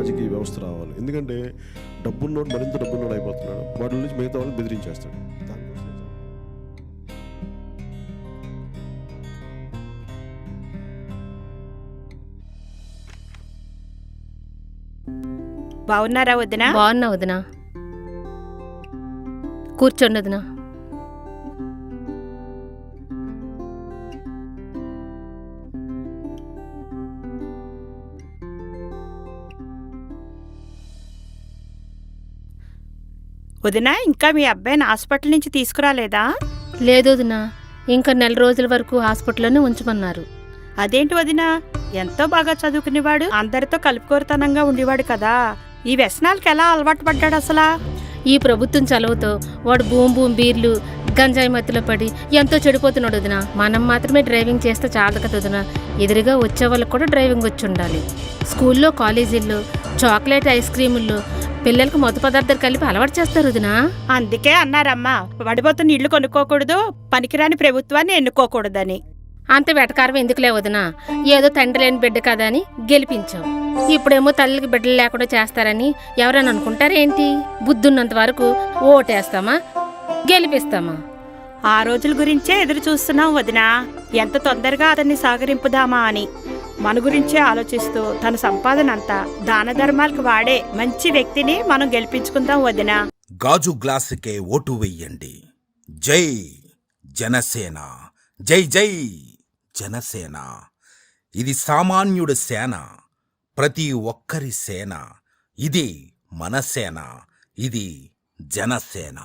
రాజకీయ వ్యవస్థ రావాలి. ఎందుకంటే డబ్బున్నోడు మరింత డబ్బున్నోడు అయిపోతున్నాడు, వాటి నుంచి మిగతా వాళ్ళని బెదిరించేస్తాడు. బాగున్నారా వదినా? బాగున్నా వదినా, కూర్చోండి వదినా. వదినా, ఇంకా మీ అబ్బాయిని హాస్పిటల్ నుంచి తీసుకురాలేదా? లేదు వదినా, ఇంకా 4 రోజుల వరకు హాస్పిటల్లోనే ఉంచమన్నారు. అదేంటి వదినా, ఎంతో బాగా చదువుకునేవాడు, అందరితో కలుపుకోరుతనంగా ఉండేవాడు కదా, ఈ వ్యసనాలకు ఎలా అలవాటు పడ్డాడు అసలా? ఈ ప్రభుత్వం చలవతో వాడు బూమ్ బీర్లు గంజాయి మత్తులో పడి ఎంతో చెడిపోతున్నాడు వదినా. మనం మాత్రమే డ్రైవింగ్ చేస్తే చాలదు కదా వదినా, ఎదురుగా వచ్చే వాళ్ళకి కూడా డ్రైవింగ్ వచ్చి ఉండాలి. స్కూల్లో కాలేజీల్లో చాక్లెట్ ఐస్ క్రీముల్లో పిల్లలకు మత్తు పదార్థాలు కలిపి అలవాటు చేస్తారు వదినా. అందుకే అన్నారమ్మా, పడిపోతున్న ఇళ్లు కొనుక్కోకూడదు, పనికిరాని ప్రభుత్వాన్ని ఎన్నుకోకూడదని. అంత వెటకారం ఎందుకులే వదినా, ఏదో తండ్రి లేని బిడ్డ కదా అని గెలిపించాం. ఇప్పుడేమో తల్లికి బిడ్డలు లేకుండా చేస్తారని ఎవరైనా అనుకుంటారేంటి? బుద్ధున్నంత వరకు ఓటేస్తామా, గెలిపిస్తామా? ఆ రోజుల గురించే ఎదురు చూస్తున్నాం వదినా, ఎంత తొందరగా అతన్ని సాగరింపుదామా అని. మన గురించే ఆలోచిస్తూ తన సంపాదన అంతా దాన ధర్మాలకు వాడే మంచి వ్యక్తిని మనం గెలిపించుకుందాం వదినా. గాజు గ్లాసుకే ఓటు వెయ్యండి. జై జనసేన, జై జై జనసేన. ఇది సామాన్యుడి సేన, ప్రతి ఒక్కరి సేన. ఇది మన సేన, ఇది జనసేన.